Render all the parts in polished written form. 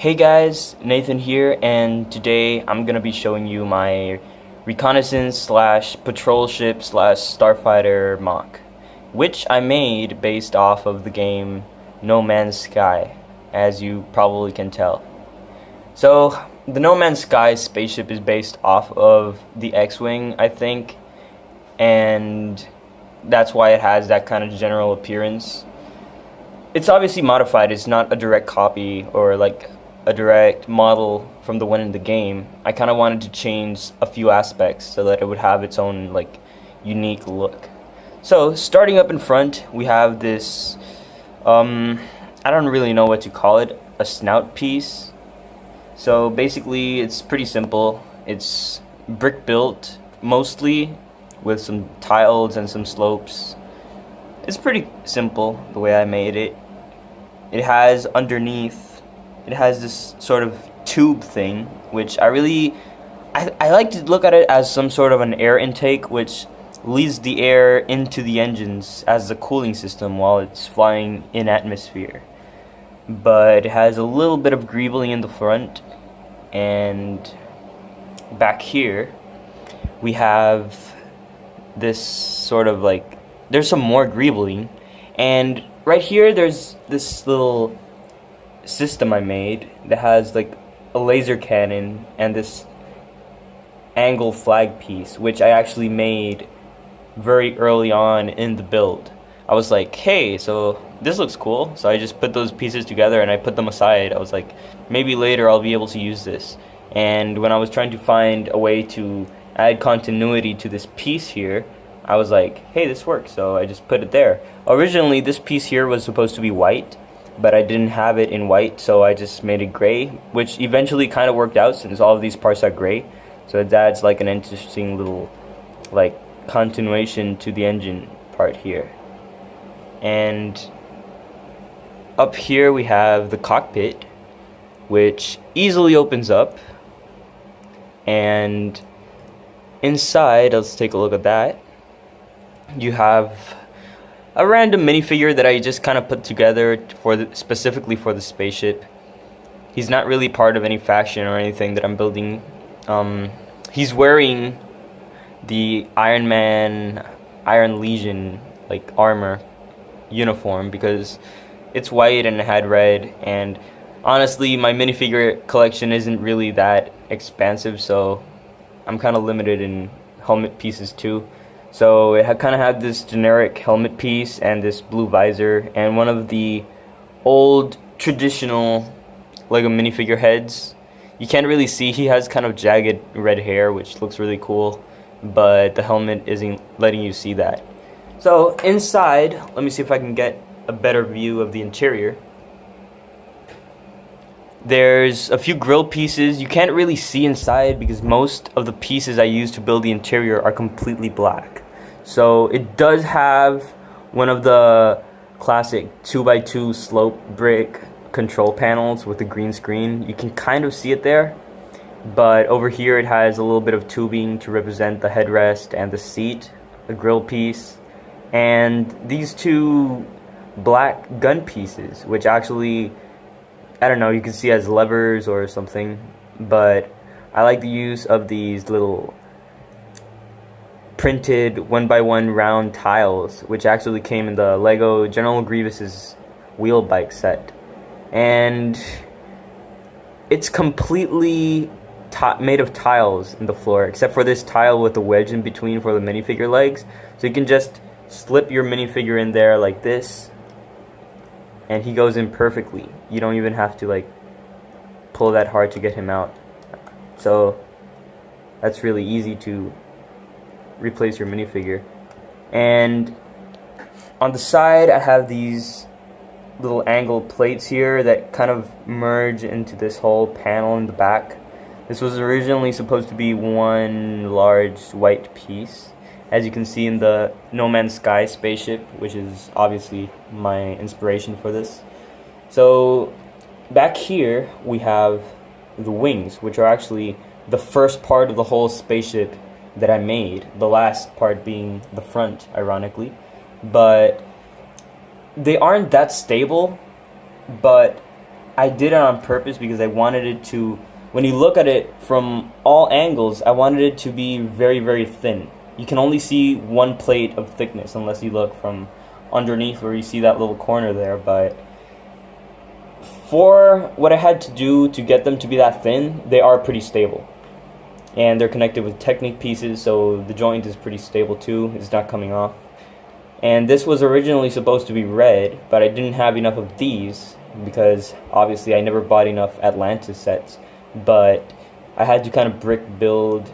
Hey guys, Nathan here, and today I'm gonna be showing you my reconnaissance slash patrol ship slash starfighter MOC, which I made based off of the game No Man's Sky, as you probably can tell. So the No Man's Sky spaceship is based off of the X-Wing, I think, and that's why it has that kind of general appearance. It's obviously modified, it's not a direct copy or like a direct model from the one in the game. I kind of wanted to change a few aspects so that it would have its own like unique look. So starting up in front, we have this I don't really know what to call it, a snout piece. So basically it's pretty simple. It's brick built mostly with some tiles and some slopes. It's pretty simple the way I made it. It has underneath, it has this sort of tube thing, which I like to look at it as some sort of an air intake, which leads the air into the engines as a cooling system while it's flying in atmosphere. But it has a little bit of greebling in the front, and back here we have this sort of like, there's some more greebling, and right here there's this little system I made that has like a laser cannon and this angle flag piece, which I actually made very early on in the build. I was like, hey, so this looks cool, so I just put those pieces together and I put them aside. I was like, maybe later I'll be able to use this. And when I was trying to find a way to add continuity to this piece here, I was like, hey, this works, so I just put it there. Originally this piece here was supposed to be white, but I didn't have it in white, so I just made it gray, which eventually kind of worked out since all of these parts are gray. So it adds like an interesting little like continuation to the engine part here. And up here we have the cockpit, which easily opens up, and inside, let's take a look at that. You have a random minifigure that I just kind of put together specifically for the spaceship. He's not really part of any faction or anything that I'm building. He's wearing the Iron Man, Iron Legion like armor uniform because it's white and it had red, and honestly my minifigure collection isn't really that expansive, so I'm kind of limited in helmet pieces too. So it kind of had this generic helmet piece and this blue visor and one of the old traditional Lego minifigure heads. You can't really see, he has kind of jagged red hair, which looks really cool, but the helmet isn't letting you see that. So inside, let me see if I can get a better view of the interior. There's a few grill pieces. You can't really see inside because most of the pieces I used to build the interior are completely black. So it does have one of the classic 2x2 slope brick control panels with the green screen. You can kind of see it there, but over here it has a little bit of tubing to represent the headrest and the seat, the grill piece, and these two black gun pieces, which actually, I don't know, you can see as levers or something, but I like the use of these little printed 1x1 round tiles, which actually came in the Lego General Grievous's wheel bike set. And it's completely made of tiles in the floor, except for this tile with a wedge in between for the minifigure legs. So you can just slip your minifigure in there like this, and he goes in perfectly. You don't even have to like pull that hard to get him out. So that's really easy to replace your minifigure. And on the side I have these little angle plates here that kind of merge into this whole panel in the back. This was originally supposed to be one large white piece, as you can see in the No Man's Sky spaceship, which is obviously my inspiration for this. So back here we have the wings, which are actually the first part of the whole spaceship that I made, the last part being the front, ironically. But they aren't that stable, but I did it on purpose because I wanted it to, when you look at it from all angles, I wanted it to be very, very thin. You can only see one plate of thickness unless you look from underneath where you see that little corner there, but for what I had to do to get them to be that thin, they are pretty stable. And they're connected with Technic pieces, so the joint is pretty stable too. It's not coming off. And this was originally supposed to be red, but I didn't have enough of these because obviously I never bought enough Atlantis sets. But I had to kind of brick build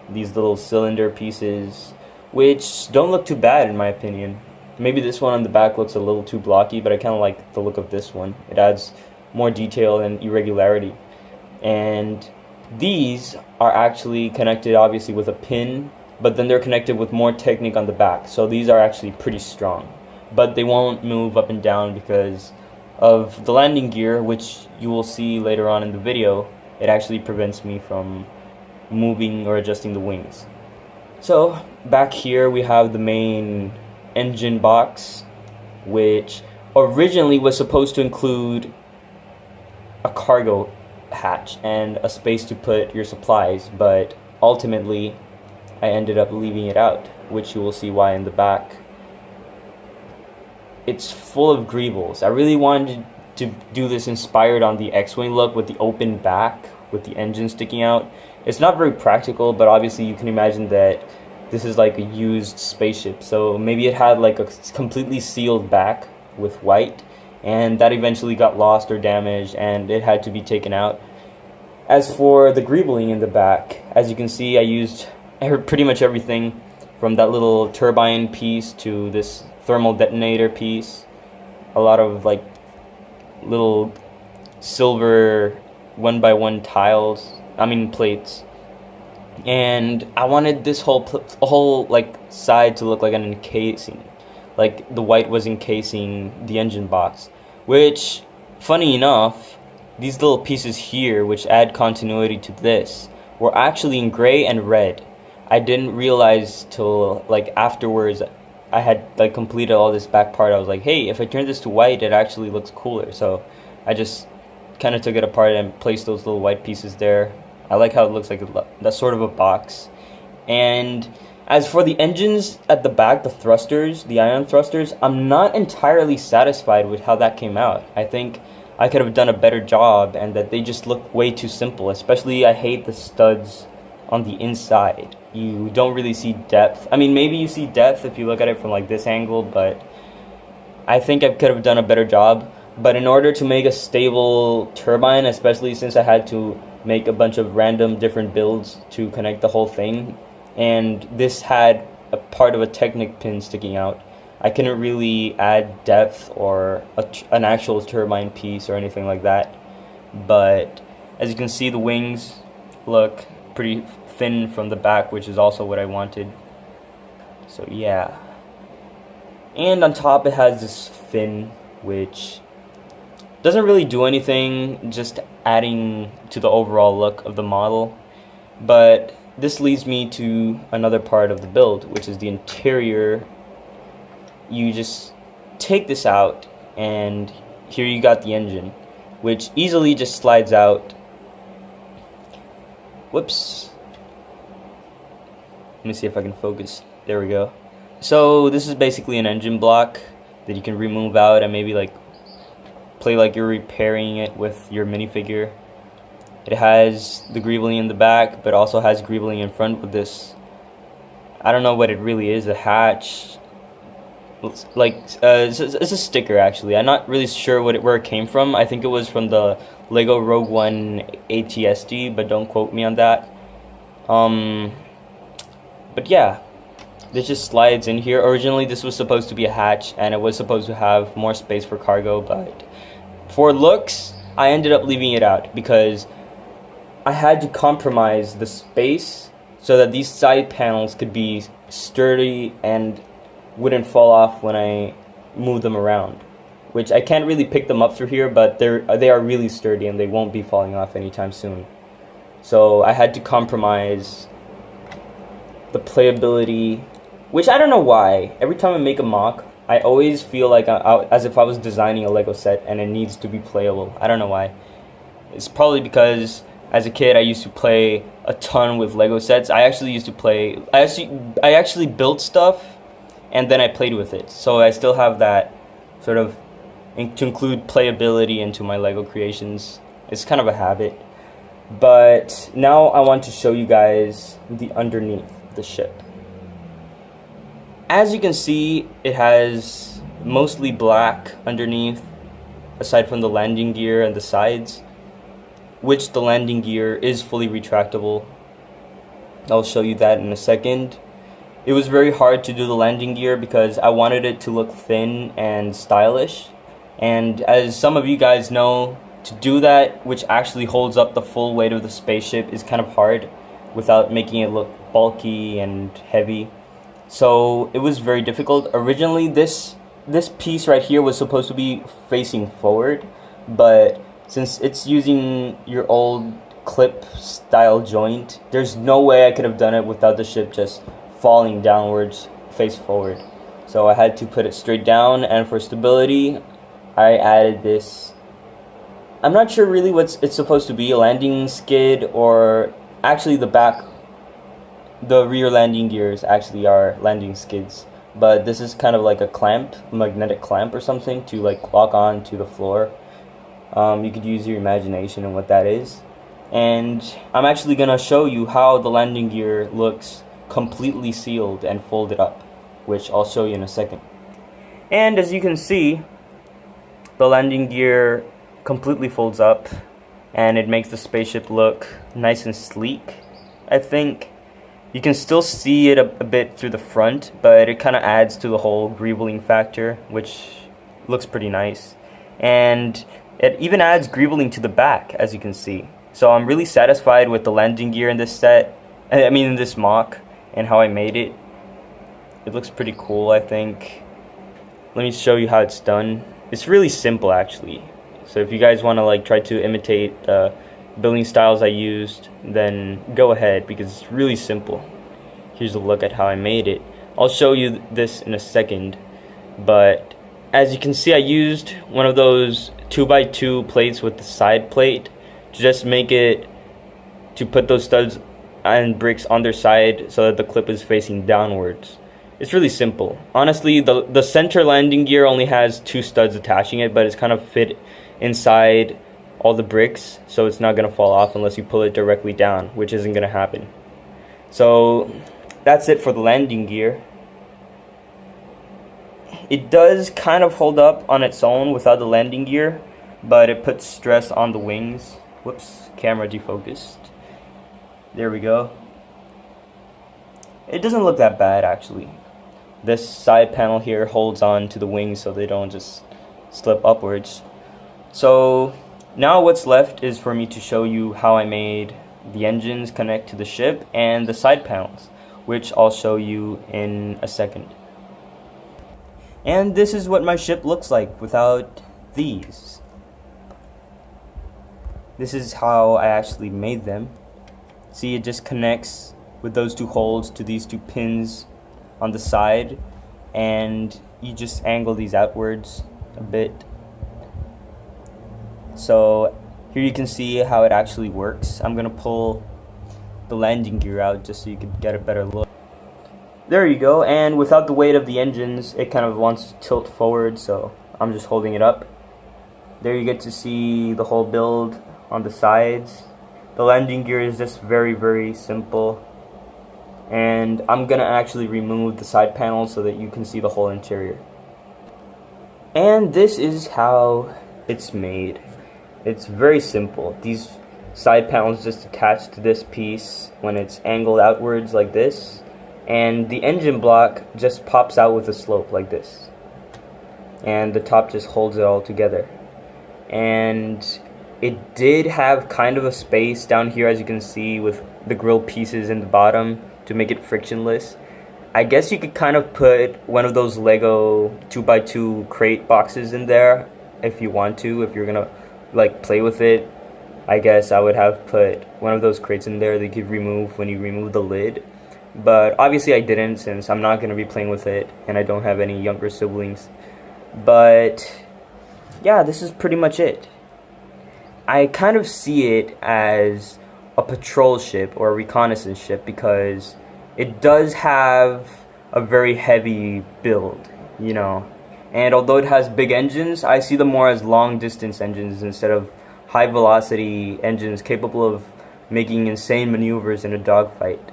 these little cylinder pieces, which don't look too bad in my opinion. Maybe this one on the back looks a little too blocky, but I kind of like the look of this one. It adds more detail and irregularity. And these are actually connected obviously with a pin, but then they're connected with more Technic on the back. So these are actually pretty strong. But they won't move up and down because of the landing gear, which you will see later on in the video. It actually prevents me from moving or adjusting the wings. So back here we have the main engine box, which originally was supposed to include a cargo hatch and a space to put your supplies, but ultimately I ended up leaving it out, which you will see why in the back. It's full of greebles. I really wanted to do this inspired on the X-Wing look with the open back with the engine sticking out. It's not very practical, but obviously you can imagine that this is like a used spaceship, so maybe it had like a completely sealed back with white, and that eventually got lost or damaged and it had to be taken out. As for the greebling in the back, as you can see, I used pretty much everything from that little turbine piece to this thermal detonator piece. A lot of like little silver 1x1 plates. And I wanted this whole like side to look like an encasing, like the white was encasing the engine box, which, funny enough, these little pieces here, which add continuity to this, were actually in gray and red. I didn't realize till like afterwards. I had like completed all this back part. I was like, hey, if I turn this to white, it actually looks cooler. So I just kind of took it apart and placed those little white pieces there. I like how it looks like that's sort of a box. And as for the engines at the back, the thrusters, the ion thrusters, I'm not entirely satisfied with how that came out. I think I could have done a better job, and that they just look way too simple. Especially, I hate the studs on the inside. You don't really see depth. I mean, maybe you see depth if you look at it from like this angle, but I think I could have done a better job. But in order to make a stable turbine, especially since I had to make a bunch of random different builds to connect the whole thing, and this had a part of a Technic pin sticking out, I couldn't really add depth or an actual turbine piece or anything like that. But as you can see, the wings look pretty thin from the back, which is also what I wanted. So yeah. And on top it has this fin, which doesn't really do anything, just adding to the overall look of the model. But this leads me to another part of the build, which is the interior. You just take this out, and here you got the engine, which easily just slides out. Whoops. Let me see if I can focus. There we go. So this is basically an engine block that you can remove out and maybe like play like you're repairing it with your minifigure. It has the greebling in the back, but also has greebling in front with this, I don't know what it really is, a hatch. It's like it's a sticker actually. I'm not really sure where it came from. I think it was from the Lego Rogue One ATSD, but don't quote me on that. But yeah, this just slides in here. Originally this was supposed to be a hatch, and it was supposed to have more space for cargo, but for looks I ended up leaving it out because I had to compromise the space so that these side panels could be sturdy and wouldn't fall off when I move them around, which I can't really pick them up through here, but they are really sturdy and they won't be falling off anytime soon. So I had to compromise the playability, which I don't know why. Every time I make a MOC, I always feel like as if I was designing a Lego set and it needs to be playable. I don't know why. It's probably because as a kid I used to play a ton with Lego sets. I actually built stuff and then I played with it. So I still have that sort of to include playability into my Lego creations. It's kind of a habit. But now I want to show you guys the underneath the ship. As you can see, it has mostly black underneath, aside from the landing gear and the sides, which the landing gear is fully retractable. I'll show you that in a second. It was very hard to do the landing gear because I wanted it to look thin and stylish. And as some of you guys know, to do that, which actually holds up the full weight of the spaceship, is kind of hard without making it look bulky and heavy. So it was very difficult. Originally, this piece right here was supposed to be facing forward, but since it's using your old clip style joint, there's no way I could have done it without the ship just falling downwards face forward. So I had to put it straight down, and for stability I added this. I'm not sure really what it's supposed to be, a landing skid, or actually the rear landing gears actually are landing skids, but this is kind of like a clamp, magnetic clamp or something to like lock on to the floor. You could use your imagination and what that is. And I'm actually gonna show you how the landing gear looks completely sealed and folded up, which I'll show you in a second. And as you can see, the landing gear completely folds up and it makes the spaceship look nice and sleek. I think you can still see it a bit through the front, but it kind of adds to the whole greebling factor, which looks pretty nice. And it even adds greebling to the back, as you can see. So I'm really satisfied with the landing gear in this set, in this MOC, and how I made it. It looks pretty cool, I think. Let me show you how it's done. It's really simple, actually. So if you guys want to like try to imitate building styles I used, then go ahead, because it's really simple. Here's a look at how I made it. I'll show you this in a second, but as you can see, I used one of those 2x2 plates with the side plate to just make it, to put those studs and bricks on their side so that the clip is facing downwards. It's really simple. Honestly, the center landing gear only has 2 studs attaching it, but it's kind of fit inside all the bricks, so it's not going to fall off unless you pull it directly down, which isn't going to happen. So that's it for the landing gear. It does kind of hold up on its own without the landing gear, but it puts stress on the wings. Whoops, camera defocused. There we go. It doesn't look that bad, actually. This side panel here holds on to the wings so they don't just slip upwards. So now what's left is for me to show you how I made the engines connect to the ship and the side panels, which I'll show you in a second. And this is what my ship looks like without these. This is how I actually made them. See, it just connects with those 2 holes to these 2 pins on the side, and you just angle these outwards a bit. So here you can see how it actually works. I'm gonna pull the landing gear out just so you can get a better look. There you go, and without the weight of the engines, it kind of wants to tilt forward, so I'm just holding it up. There you get to see the whole build on the sides. The landing gear is just very, very simple. And I'm gonna actually remove the side panels so that you can see the whole interior. And this is how it's made. It's very simple. These side panels just attach to this piece when it's angled outwards like this, and the engine block just pops out with a slope like this, and the top just holds it all together. And it did have kind of a space down here, as you can see, with the grill pieces in the bottom to make it frictionless. I guess you could kind of put one of those Lego 2x2 crate boxes in there if you want to, if you're gonna like play with it. I guess I would have put one of those crates in there that you could remove when you remove the lid. but obviously I didn't, since I'm not going to be playing with it and I don't have any younger siblings. But yeah, this is pretty much it. I kind of see it as a patrol ship or a reconnaissance ship because it does have a very heavy build, you know. And although it has big engines, I see them more as long distance engines instead of high velocity engines capable of making insane maneuvers in a dogfight.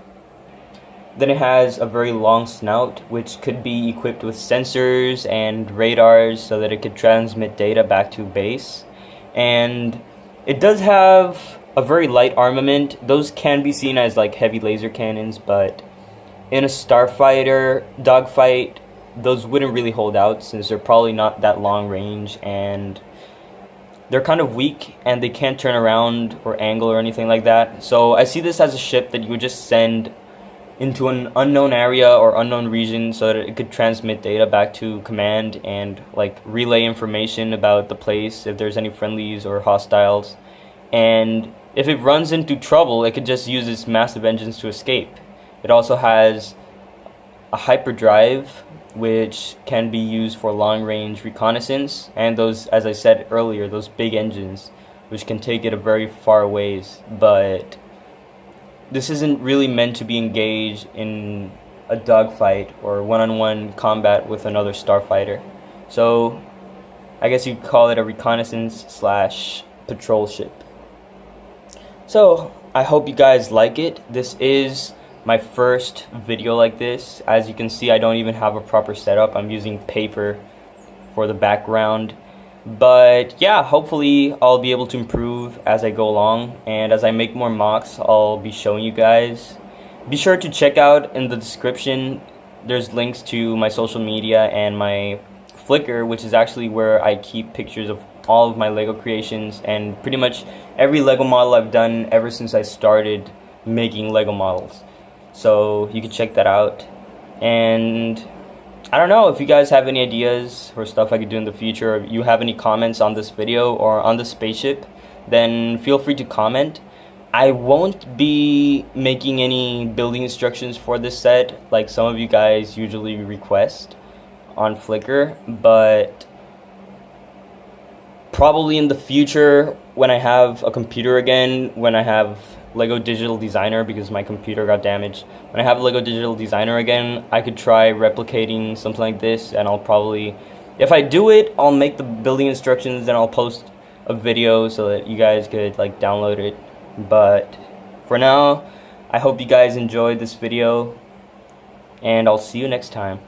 Then it has a very long snout, which could be equipped with sensors and radars so that it could transmit data back to base. And it does have a very light armament. Those can be seen as like heavy laser cannons, but in a starfighter dogfight, those wouldn't really hold out since they're probably not that long range, and they're kind of weak and they can't turn around or angle or anything like that. So I see this as a ship that you would just send into an unknown area or unknown region so that it could transmit data back to command and like relay information about the place if there's any friendlies or hostiles. And if it runs into trouble, it could just use its massive engines to escape. It also has a hyperdrive, which can be used for long-range reconnaissance, and those, as I said earlier, those big engines, which can take it a very far ways. But this isn't really meant to be engaged in a dogfight or one-on-one combat with another starfighter. So I guess you'd call it a reconnaissance slash patrol ship. So I hope you guys like it. This is my first video like this. As you can see, I don't even have a proper setup. I'm using paper for the background. But yeah, hopefully I'll be able to improve as I go along, and as I make more mocks, I'll be showing you guys. Be sure to check out in the description, there's links to my social media and my Flickr, which is actually where I keep pictures of all of my Lego creations and pretty much every Lego model I've done ever since I started making Lego models. So you can check that out. And I don't know, if you guys have any ideas for stuff I could do in the future, or if you have any comments on this video or on the spaceship, then feel free to comment. I won't be making any building instructions for this set like some of you guys usually request on Flickr, but probably in the future when I have a computer again, when I have Lego Digital Designer, because my computer got damaged. When I have Lego Digital Designer again, I could try replicating something like this, and I'll probably, if I do it, I'll make the building instructions and I'll post a video so that you guys could like download it. But for now, I hope you guys enjoyed this video, and I'll see you next time.